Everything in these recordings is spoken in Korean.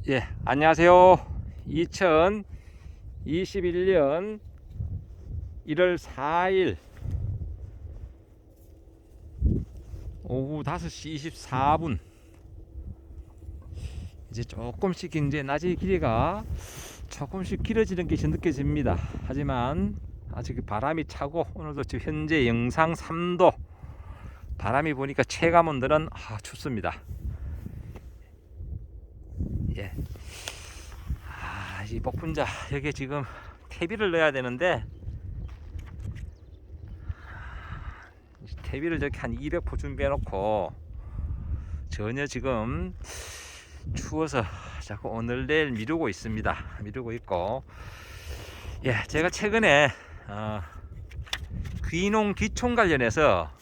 예, 안녕하세요. 2021년 1월 4일 오후 5시 24분. 이제 조금씩 이제 낮의 길이가 조금씩 길어지는 것이 느껴집니다. 하지만 아직 바람이 차고 오늘도 지금 현재 영상 3도, 바람이 보니까 체감 온도는 춥습니다. 예. 이 복분자 여기에 지금 퇴비를 넣어야 되는데, 퇴비를 저렇게 한 200포 준비해 놓고 전혀 지금 추워서 자꾸 오늘 내일 미루고 있습니다. 미루고 있고, 예, 제가 최근에 귀농 귀촌 관련해서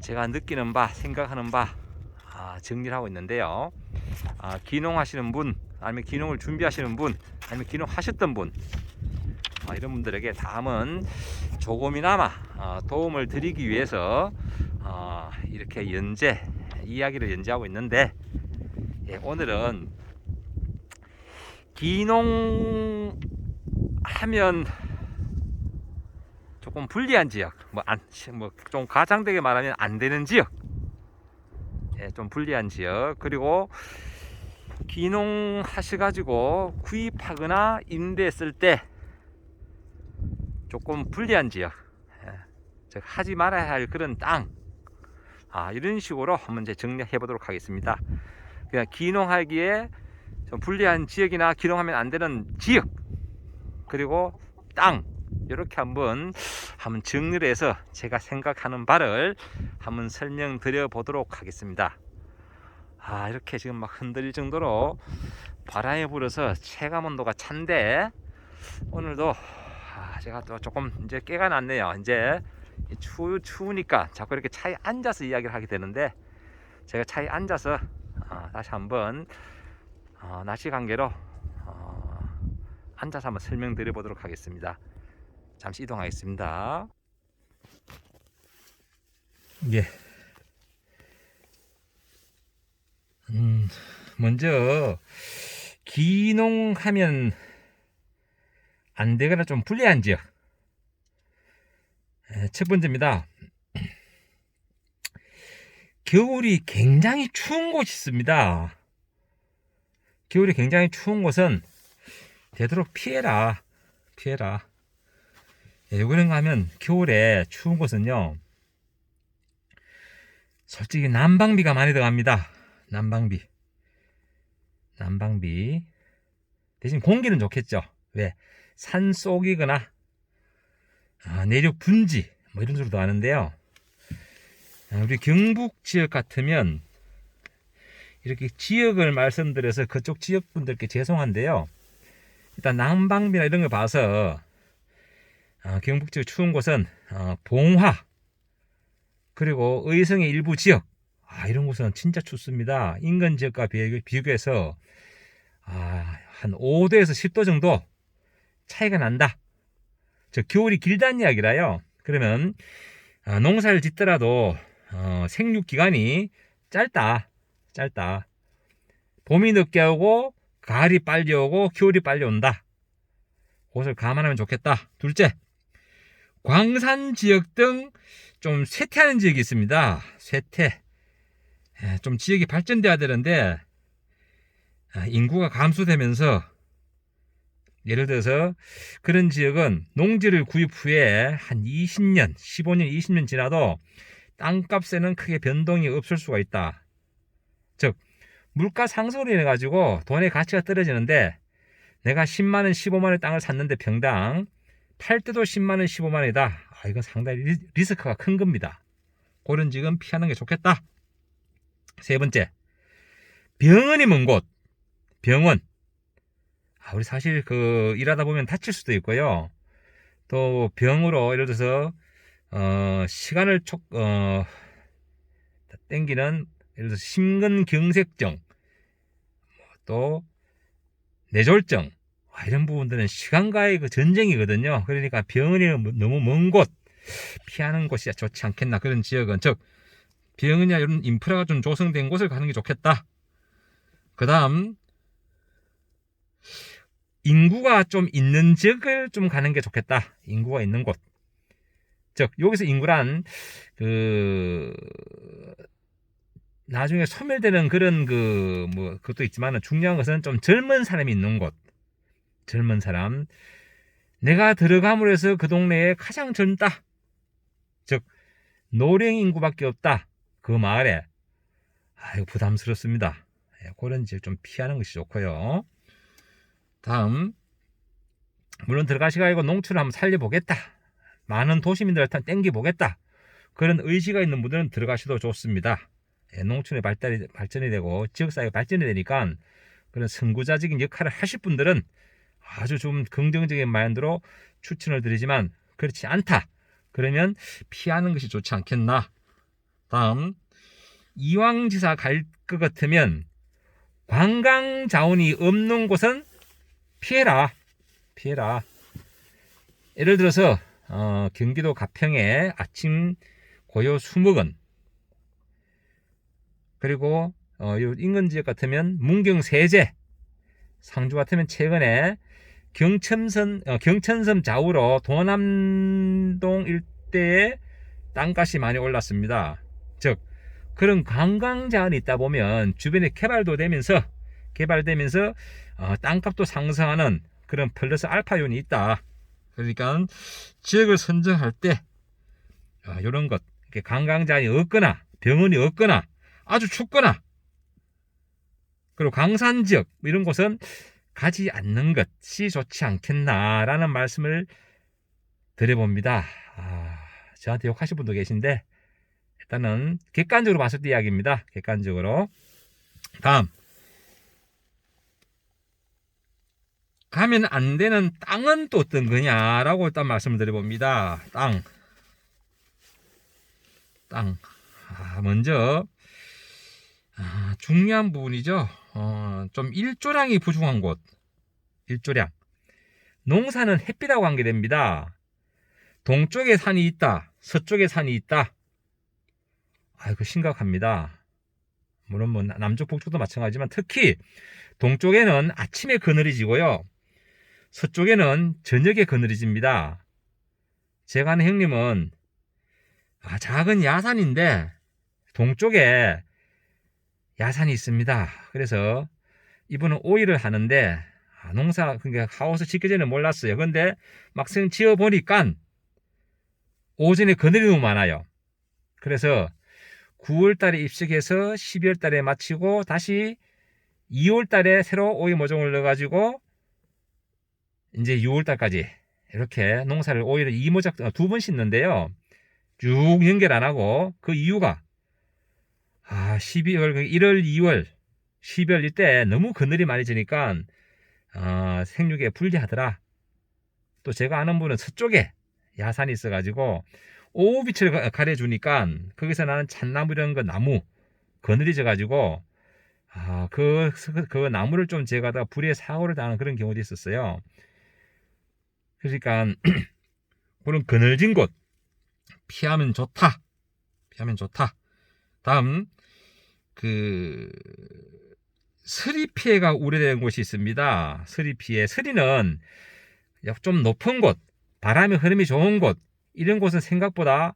제가 느끼는 바, 생각하는 바 정리를 하고 있는데요. 귀농하시는 분, 아니면 귀농을 준비하시는 분, 아니면 귀농하셨던 분, 이런 분들에게 다음은 조금이나마 도움을 드리기 위해서 이렇게 이야기를 연재하고 있는데, 예, 오늘은 귀농하면 조금 불리한 지역, 좀 가장되게 말하면 안 되는 지역, 예, 좀 불리한 지역, 그리고 귀농하셔가지고 구입하거나 임대했을 때 조금 불리한 지역, 즉 하지 말아야 할 그런 땅, 이런 식으로 한번 이제 정리해 보도록 하겠습니다. 그냥 귀농하기에 좀 불리한 지역이나 귀농하면 안 되는 지역, 그리고 땅, 이렇게 한번 정리를 해서 제가 생각하는 바를 한번 설명드려 보도록 하겠습니다. 이렇게 지금 막 흔들릴 정도로 바람이 불어서 체감 온도가 찬데, 오늘도 제가 또 조금 이제 깨가 났네요. 이제 추우니까 자꾸 이렇게 차에 앉아서 이야기를 하게 되는데, 제가 차에 앉아서 다시 한번 날씨 관계로 앉아서 한번 설명드려 보도록 하겠습니다. 잠시 이동하겠습니다. 예. 먼저 귀농하면 안 되거나 좀 불리한 지역, 첫 번째입니다. 겨울이 굉장히 추운 곳이 있습니다. 겨울이 굉장히 추운 곳은 되도록 피해라. 왜 그런가 하면, 겨울에 추운 곳은요, 솔직히 난방비가 많이 들어갑니다. 난방비 대신 공기는 좋겠죠. 왜? 산속이거나 내륙 분지 이런 소리도 하는데요. 우리 경북 지역 같으면, 이렇게 지역을 말씀드려서 그쪽 지역 분들께 죄송한데요, 일단 난방비나 이런 걸 봐서 경북 지역 추운 곳은 봉화, 그리고 의성의 일부 지역, 이런 곳은 진짜 춥습니다. 인근 지역과 비교해서 한 5도에서 10도 정도 차이가 난다. 겨울이 길다는 이야기라요. 그러면 농사를 짓더라도 생육 기간이 짧다. 봄이 늦게 오고 가을이 빨리 오고 겨울이 빨리 온다. 그것을 감안하면 좋겠다. 둘째, 광산 지역 등 좀 쇠퇴하는 지역이 있습니다. 쇠퇴. 좀 지역이 발전돼야 되는데, 인구가 감소되면서, 예를 들어서 그런 지역은 농지를 구입 후에 한 20년, 15년, 20년 지나도 땅값에는 크게 변동이 없을 수가 있다. 즉, 물가 상승으로 인해 가지고 돈의 가치가 떨어지는데, 내가 10만원, 15만원 땅을 샀는데 평당 팔 때도 10만원, 15만원이다. 이건 상당히 리스크가 큰 겁니다. 그런 지역은 피하는 게 좋겠다. 세 번째, 병원이 먼 곳. 병원. 우리 사실 일하다 보면 다칠 수도 있고요. 또 병으로 예를 들어서 시간을 땡기는, 예를 들어서 심근경색증, 또 뇌졸중, 이런 부분들은 시간과의 전쟁이거든요. 그러니까 병원이 너무 먼 곳 피하는 곳이 좋지 않겠나. 그런 지역은, 즉 병원이나 이런 인프라가 좀 조성된 곳을 가는 게 좋겠다. 그 다음 인구가 좀 있는 지역을 좀 가는 게 좋겠다. 인구가 있는 곳. 즉 여기서 인구란 그 나중에 소멸되는 그런 그 뭐 그것도 있지만 중요한 것은 좀 젊은 사람이 있는 곳. 젊은 사람. 내가 들어감으로 해서 그 동네에 가장 젊다. 즉 노령 인구밖에 없다. 그 마을에. 이거 부담스럽습니다. 그런 지역 좀 피하는 것이 좋고요. 다음, 물론 들어가시가 아니고 농촌을 한번 살려보겠다. 많은 도시민들한테 땡겨보겠다. 그런 의지가 있는 분들은 들어가셔도 좋습니다. 농촌의 발전이 되고 지역사회가 발전이 되니까 그런 선구자적인 역할을 하실 분들은 아주 좀 긍정적인 마인드로 추천을 드리지만 그렇지 않다. 그러면 피하는 것이 좋지 않겠나. 다음, 이왕지사 갈 것 같으면 관광 자원이 없는 곳은 피해라. 예를 들어서 경기도 가평의 아침 고요 수목원, 그리고 인근 지역 같으면 문경 세제, 상주 같으면 최근에 경천섬 좌우로 동남동 일대에 땅값이 많이 올랐습니다. 즉 그런 관광 자원이 있다 보면 주변에 개발되면서 땅값도 상승하는 그런 플러스 알파 요인이 있다. 그러니까 지역을 선정할 때 이런 것, 관광 자원이 없거나 병원이 없거나 아주 춥거나 그리고 강산 지역 이런 곳은 가지 않는 것이 좋지 않겠나라는 말씀을 드려봅니다. 저한테 욕하실 분도 계신데 일단은 객관적으로 봤을 때 이야기입니다. 객관적으로. 다음, 가면 안 되는 땅은 또 어떤 거냐라고 일단 말씀을 드려봅니다. 땅. 먼저 중요한 부분이죠. 좀 일조량이 부족한 곳. 일조량. 농사는 햇빛하고 관계됩니다. 동쪽에 산이 있다. 서쪽에 산이 있다. 이거 심각합니다. 물론 뭐 남쪽 북쪽도 마찬가지지만 특히 동쪽에는 아침에 그늘이 지고요. 서쪽에는 저녁에 그늘이 집니다. 제가 아는 형님은 작은 야산인데 동쪽에 야산이 있습니다. 그래서 이분은 오이를 하는데 농사 그러니까 하우스 짓기 전에 몰랐어요. 근데 막상 지어 보니까 오전에 그늘이 너무 많아요. 그래서 9월달에 입식해서 12월달에 마치고 다시 2월달에 새로 오이 모종을 넣어가지고 이제 6월달까지 이렇게 농사를 오이를 2모작 2번 씻는데요. 쭉 연결 안 하고 그 이유가 12월, 1월, 2월, 12월 이때 너무 그늘이 많이 지니까 생육에 불리하더라. 또 제가 아는 분은 서쪽에 야산이 있어가지고 오후빛을 가려주니까 거기서 나는 잣나무 이런 거 나무 그늘이 져가지고 그 나무를 좀 제가 불에 사고를 당하는 그런 경우도 있었어요. 그러니까 그런 그늘진 곳 피하면 좋다. 다음 서리 피해가 우려되는 곳이 있습니다. 서리 피해. 서리는 좀 높은 곳, 바람의 흐름이 좋은 곳, 이런 곳은 생각보다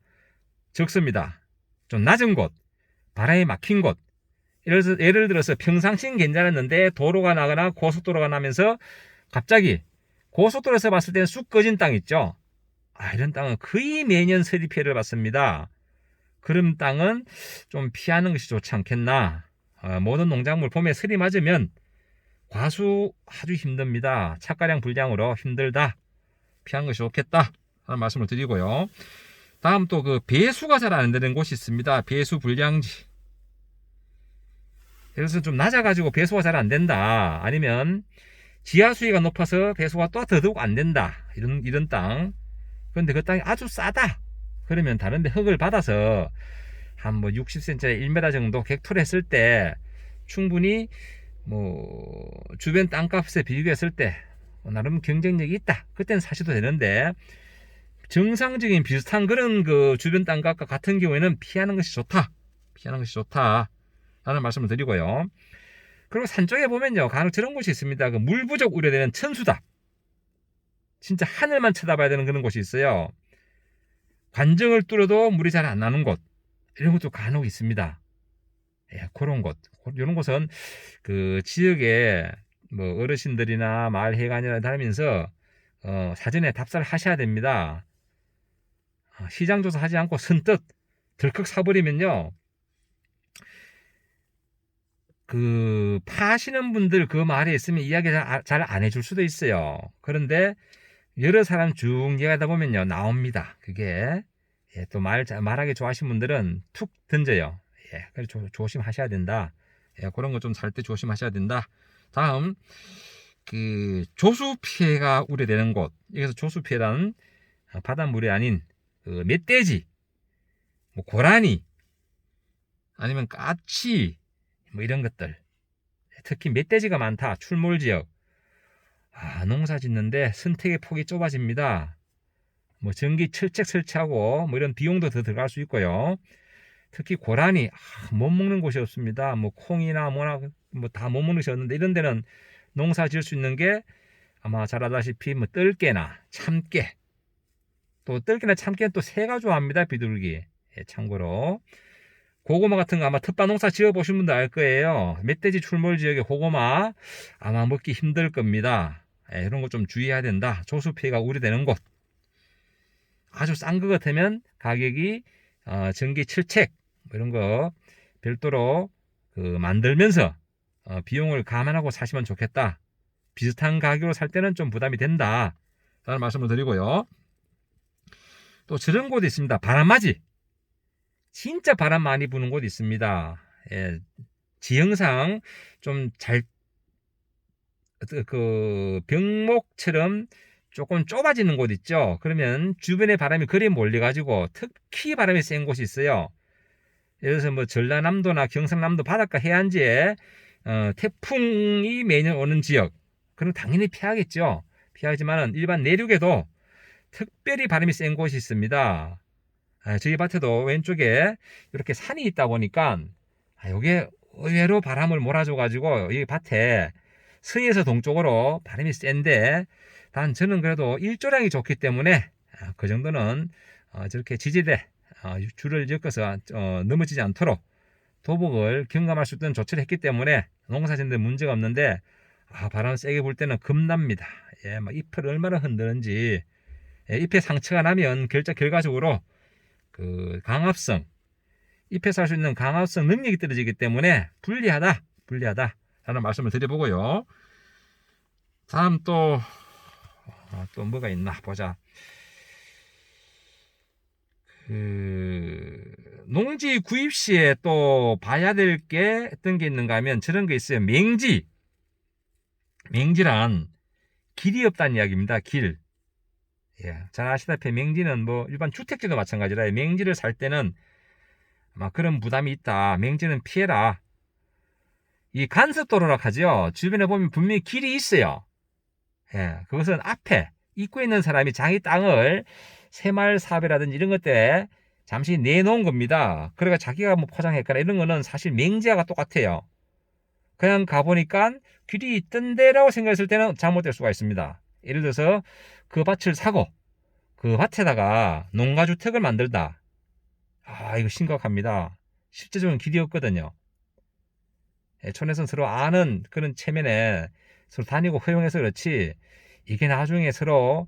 적습니다. 좀 낮은 곳, 바람이 막힌 곳. 예를 들어서 평상시는 괜찮았는데 도로가 나거나 고속도로가 나면서 갑자기 고속도로에서 봤을 때는 쑥 꺼진 땅 있죠. 이런 땅은 거의 매년 서리 피해를 받습니다. 그런 땅은 좀 피하는 것이 좋지 않겠나. 모든 농작물 봄에 서리 맞으면 과수 아주 힘듭니다. 착가량 불량으로 힘들다. 피하는 것이 좋겠다 하는 말씀을 드리고요. 다음 또 배수가 잘 안 되는 곳이 있습니다. 배수 불량지. 그래서 좀 낮아가지고 배수가 잘 안 된다. 아니면 지하 수위가 높아서 배수가 또 더더욱 안 된다. 이런 땅. 그런데 그 땅이 아주 싸다. 그러면 다른데 흙을 받아서 한 60cm, 1m 정도 객토를 했을 때 충분히 주변 땅값에 비교했을 때 나름 경쟁력이 있다. 그때는 사셔도 되는데 정상적인 비슷한 그런 주변 땅값과 같은 경우에는 피하는 것이 좋다. 라는 말씀을 드리고요. 그리고 산 쪽에 보면요, 간혹 저런 곳이 있습니다. 그 물 부족 우려되는 천수답. 진짜 하늘만 쳐다봐야 되는 그런 곳이 있어요. 관정을 뚫어도 물이 잘 안 나는 곳. 이런 것도 간혹 있습니다. 예, 그런 곳. 이런 곳은 그 지역에 뭐 어르신들이나 마을 회관이나 다니면서 사전에 답사를 하셔야 됩니다. 시장 조사하지 않고 선뜻 덜컥 사버리면요, 그 파시는 분들 그 마을에 있으면 이야기 잘 안 해줄 수도 있어요. 그런데 여러 사람 쭉 이야기하다 보면요, 나옵니다. 그게. 예, 또 말하기 좋아하시는 분들은 툭 던져요. 예, 그래서 조심하셔야 된다. 예, 그런 거 좀 살 때 조심하셔야 된다. 다음, 그 조수 피해가 우려되는 곳. 여기서 조수 피해란 바닷물이 아닌 그 멧돼지, 뭐 고라니, 아니면 까치, 뭐 이런 것들. 특히 멧돼지가 많다. 출몰 지역. 농사 짓는데 선택의 폭이 좁아집니다. 뭐 전기 철책 설치하고 뭐 이런 비용도 더 들어갈 수 있고요. 특히 고라니, 못 먹는 곳이 없습니다. 뭐 콩이나 뭐나 뭐 다 못 먹는 곳이 없는데, 이런 데는 농사 지을 수 있는 게 아마 잘 알다시피 뭐 뜰개나 참깨, 또 뜰개나 참깨는 또 새가 좋아합니다. 비둘기. 예, 참고로 고구마 같은 거 아마 텃밭 농사 지어 보신 분들 알 거예요. 멧돼지 출몰 지역의 고구마 아마 먹기 힘들 겁니다. 예, 이런 거 좀 주의해야 된다. 조수 피해가 우려되는 곳. 아주 싼 거 같으면 가격이 전기 철책 뭐 이런 거 별도로 그 만들면서 비용을 감안하고 사시면 좋겠다. 비슷한 가격으로 살 때는 좀 부담이 된다 라는 말씀을 드리고요. 또 저런 곳이 있습니다. 바람맞이. 진짜 바람 많이 부는 곳이 있습니다. 예, 지형상 좀 그 병목처럼 조금 좁아지는 곳 있죠. 그러면 주변에 바람이 그리 몰려가지고 특히 바람이 센 곳이 있어요. 예를 들어서 뭐 전라남도나 경상남도 바닷가 해안지에 태풍이 매년 오는 지역, 그럼 당연히 피하겠죠. 피하지만은 일반 내륙에도 특별히 바람이 센 곳이 있습니다. 저희 밭에도 왼쪽에 이렇게 산이 있다 보니까 이게 의외로 바람을 몰아줘 가지고 이 밭에 서에서 동쪽으로 바람이 센데, 단 저는 그래도 일조량이 좋기 때문에 그 정도는 저렇게 지지대 줄을 엮어서 넘어지지 않도록 도복을 경감할 수 있는 조치를 했기 때문에 농사짓는데 문제가 없는데, 바람 세게 불 때는 겁납니다. 예, 막 잎을 얼마나 흔드는지. 예, 잎에 상처가 나면 결과적으로 그 강압성, 잎에서 할 수 있는 강압성 능력이 떨어지기 때문에 불리하다 라는 말씀을 드려보고요. 다음 또 뭐가 있나 보자. 그 농지 구입 시에 또 봐야 될 게 어떤 게 있는가 하면 저런 게 있어요. 맹지란 길이 없다는 이야기입니다. 길. 예, 잘 아시다시피 맹지는 뭐 일반 주택지도 마찬가지라 맹지를 살 때는 아마 그런 부담이 있다. 맹지는 피해라. 이 간섭도로라 하죠. 주변에 보면 분명히 길이 있어요. 예, 그것은 앞에 입구에 있는 사람이 자기 땅을 새마을 사업이라든지 이런 것들에 잠시 내놓은 겁니다. 그러니까 자기가 뭐 포장했거나 이런 거는 사실 맹지와 똑같아요. 그냥 가보니까 길이 있던데라고 생각했을 때는 잘못될 수가 있습니다. 예를 들어서 그 밭을 사고 그 밭에다가 농가주택을 만들다. 이거 심각합니다. 실제적으로 길이 없거든요. 촌에서는 서로 아는 그런 체면에 서로 다니고 허용해서 그렇지, 이게 나중에 서로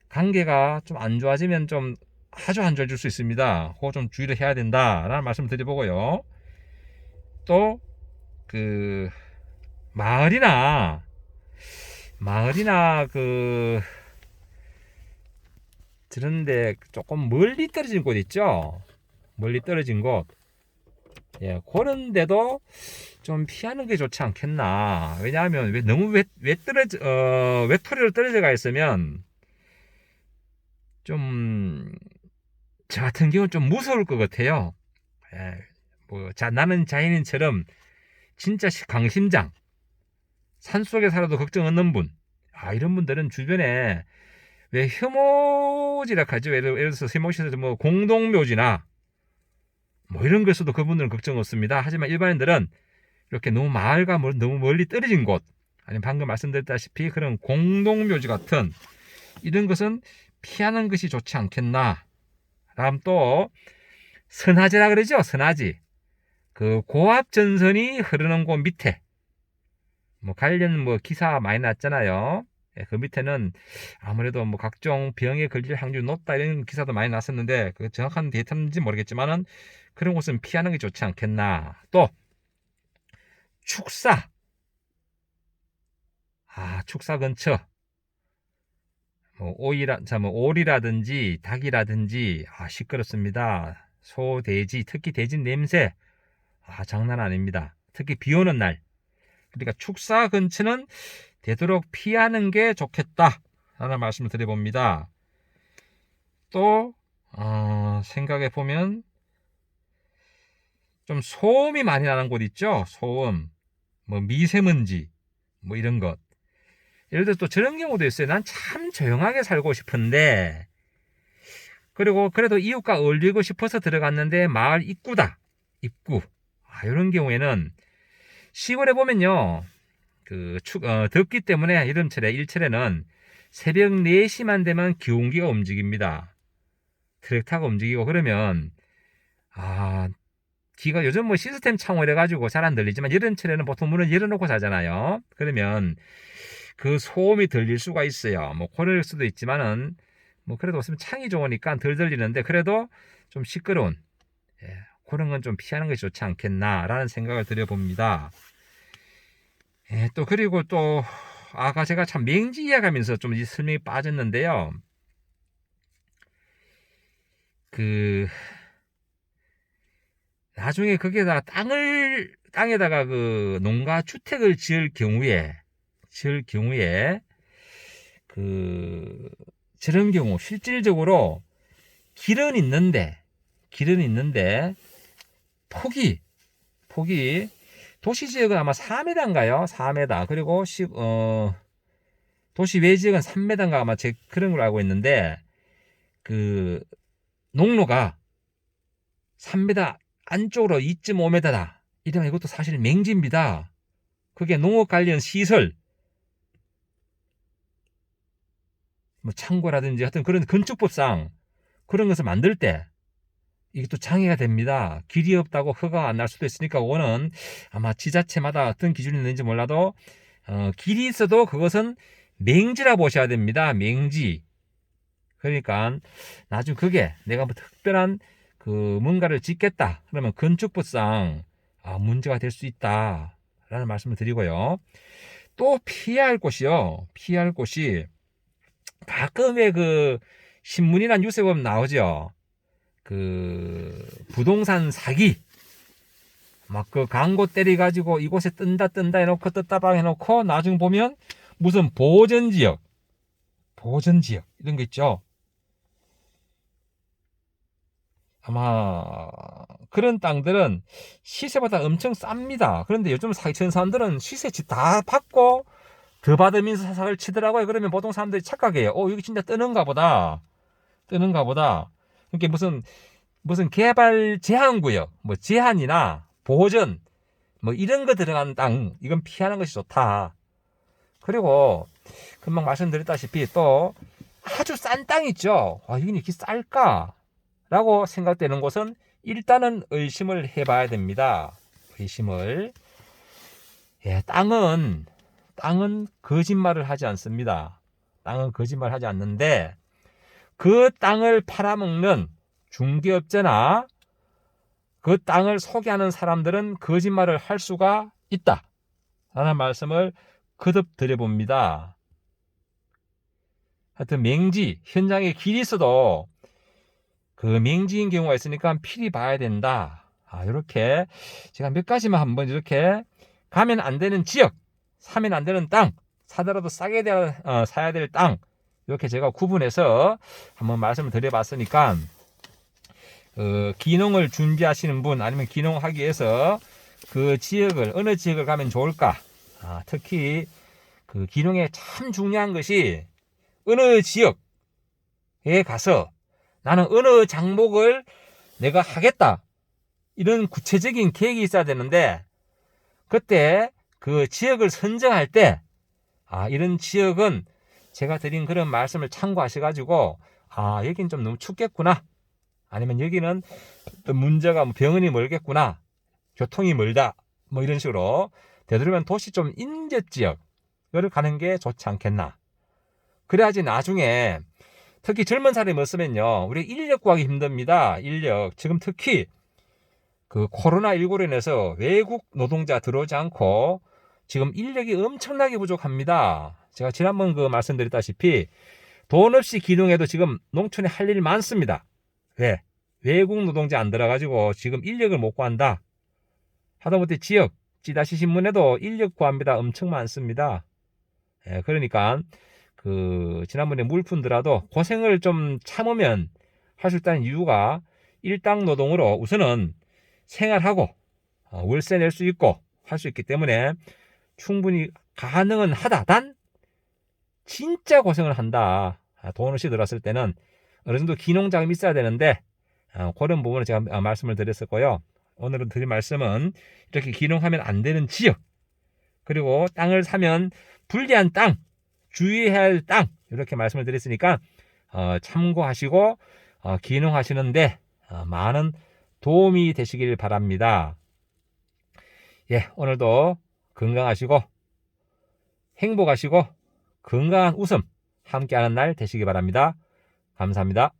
관계가 좀 안 좋아지면 좀 아주 안 좋아질 수 있습니다. 그거 좀 주의를 해야 된다라는 말씀을 드려보고요. 또 그 마을이나 그 저런데 조금 멀리 떨어진 곳 있죠. 멀리 떨어진 곳. 예, 그런 데도 좀 피하는 게 좋지 않겠나. 왜냐하면 너무 외톨이로 떨어져가 있으면 좀 저 같은 경우는 좀 무서울 것 같아요. 예, 나는 자연인처럼 진짜 강심장, 산속에 살아도 걱정 없는 분, 이런 분들은 주변에 왜 혐오지라 하죠. 예를 들어서 세모시에서 뭐 공동묘지나 뭐 이런 것에서도 그분들은 걱정 없습니다. 하지만 일반인들은 이렇게 너무 마을과 너무 멀리 떨어진 곳, 아니면 방금 말씀드렸다시피 그런 공동묘지 같은 이런 것은 피하는 것이 좋지 않겠나. 다음 또 선화지라 그러죠. 선화지. 그 고압 전선이 흐르는 곳 밑에 관련 기사 많이 났잖아요. 예, 그 밑에는 아무래도 각종 병에 걸릴 확률이 높다 이런 기사도 많이 났었는데 그 정확한 데이터인지 모르겠지만은 그런 곳은 피하는 게 좋지 않겠나. 또 축사. 축사 근처 오리라든지 닭이라든지 시끄럽습니다. 소, 돼지, 특히 돼지 냄새 장난 아닙니다. 특히 비 오는 날. 그러니까 축사 근처는 되도록 피하는 게 좋겠다 라는 말씀을 드려봅니다. 또 생각해 보면 좀 소음이 많이 나는 곳 있죠. 소음, 미세먼지 이런 것. 예를 들어 또 저런 경우도 있어요. 난 참 조용하게 살고 싶은데 그리고 그래도 이웃과 어울리고 싶어서 들어갔는데 마을 입구다. 입구. 이런 경우에는 시골에 보면요. 덥기 때문에 일철에는 새벽 4시만 되면 기온기가 움직입니다. 트랙터가 움직이고 그러면 기가 요즘 시스템 창호래 가지고 잘 안 들리지만 여름철에는 보통 문을 열어놓고 자잖아요. 그러면 그 소음이 들릴 수가 있어요. 그럴 수도 있지만은 그래도 없으면 창이 좋으니까 덜 들리는데 그래도 좀 시끄러운 그런 건 좀 피하는 것이 좋지 않겠나라는 생각을 드려봅니다. 또 그리고 또 아까 제가 참 맹지 이야기하면서 좀 이 설명이 빠졌는데요. 나중에 거기에다가 땅에다가 농가 주택을 지을 경우에 저런 경우 실질적으로 길은 있는데 폭이 도시 지역은 아마 4m인가요? 4m. 그리고 도시 외 지역은 3m인가 아마 그런 걸로 알고 있는데 농로가 3m 안쪽으로 2.5m다. 이러면 이것도 사실 맹지입니다. 그게 농업 관련 시설 창고라든지 하여튼 그런 건축법상 그런 것을 만들 때 이게 또 장애가 됩니다. 길이 없다고 허가가 안 날 수도 있으니까 그거는 아마 지자체마다 어떤 기준이 있는지 몰라도 길이 있어도 그것은 맹지라 보셔야 됩니다. 맹지. 그러니까 나중에 그게 내가 특별한 뭔가를 짓겠다 그러면 건축법상 문제가 될 수 있다 라는 말씀을 드리고요. 또 피해야 할 곳이 가끔 신문이나 뉴스에 보면 나오죠. 부동산 사기 광고 때려가지고 이곳에 뜬다 해놓고 떴다방 해놓고 나중에 보면 무슨 보전지역 이런 거 있죠. 아마 그런 땅들은 시세보다 엄청 쌉니다. 그런데 요즘 사기치는 사람들은 시세 다 받고 더 받으면서 사삭을 치더라고요. 그러면 보통 사람들이 착각해요. 여기 진짜 뜨는가 보다. 이게 무슨 개발 제한구역, 제한이나 보전, 이런 거 들어간 땅, 이건 피하는 것이 좋다. 그리고 금방 말씀드렸다시피 또 아주 싼 땅 있죠. 이건 이렇게 쌀까? 라고 생각되는 곳은 일단은 의심을 해봐야 됩니다. 의심을. 땅은 거짓말을 하지 않습니다. 땅은 거짓말 하지 않는데 그 땅을 팔아먹는 중개업자나 그 땅을 소개하는 사람들은 거짓말을 할 수가 있다 라는 말씀을 거듭 드려봅니다. 하여튼 맹지 현장에 길이 있어도 맹지인 경우가 있으니까 필히 봐야 된다. 이렇게 제가 몇 가지만 한번 이렇게 가면 안 되는 지역, 사면 안 되는 땅, 사더라도 싸게 사야 될 땅, 이렇게 제가 구분해서 한번 말씀을 드려봤으니까 기농을 준비하시는 분 아니면 기농하기 위해서 어느 지역을 가면 좋을까? 특히 기농에 참 중요한 것이 어느 지역에 가서 나는 어느 장목을 내가 하겠다 이런 구체적인 계획이 있어야 되는데 그때 그 지역을 선정할 때 이런 지역은 제가 드린 그런 말씀을 참고하셔가지고 여긴 좀 너무 춥겠구나, 아니면 여기는 문제가 병원이 멀겠구나, 교통이 멀다, 뭐 이런 식으로 되도록이면 도시 좀 인접 지역을 가는 게 좋지 않겠나. 그래야지 나중에 특히 젊은 사람이 없으면요, 우리 인력 구하기 힘듭니다. 인력. 지금 특히 그 코로나19로 인해서 외국 노동자 들어오지 않고 지금 인력이 엄청나게 부족합니다. 제가 지난번 말씀드렸다시피 돈 없이 기농해도 지금 농촌에 할 일이 많습니다. 왜? 외국 노동자 안 들어가지고 지금 인력을 못 구한다. 하다못해 지역, 찌다시 신문에도 인력 구합니다. 엄청 많습니다. 그러니까 지난번에 물푼더라도 고생을 좀 참으면 할 수 있다는 이유가 일당 노동으로 우선은 생활하고 월세 낼 수 있고 할 수 있기 때문에 충분히 가능은 하다. 단 진짜 고생을 한다. 돈 없이 들어왔을 때는 어느 정도 기농자금이 있어야 되는데 그런 부분을 제가 말씀을 드렸었고요. 오늘은 드린 말씀은 이렇게 기농하면 안 되는 지역, 그리고 땅을 사면 불리한 땅, 주의해야 할 땅, 이렇게 말씀을 드렸으니까 참고하시고 기농하시는데 많은 도움이 되시길 바랍니다. 오늘도 건강하시고 행복하시고 건강한 웃음 함께하는 날 되시기 바랍니다. 감사합니다.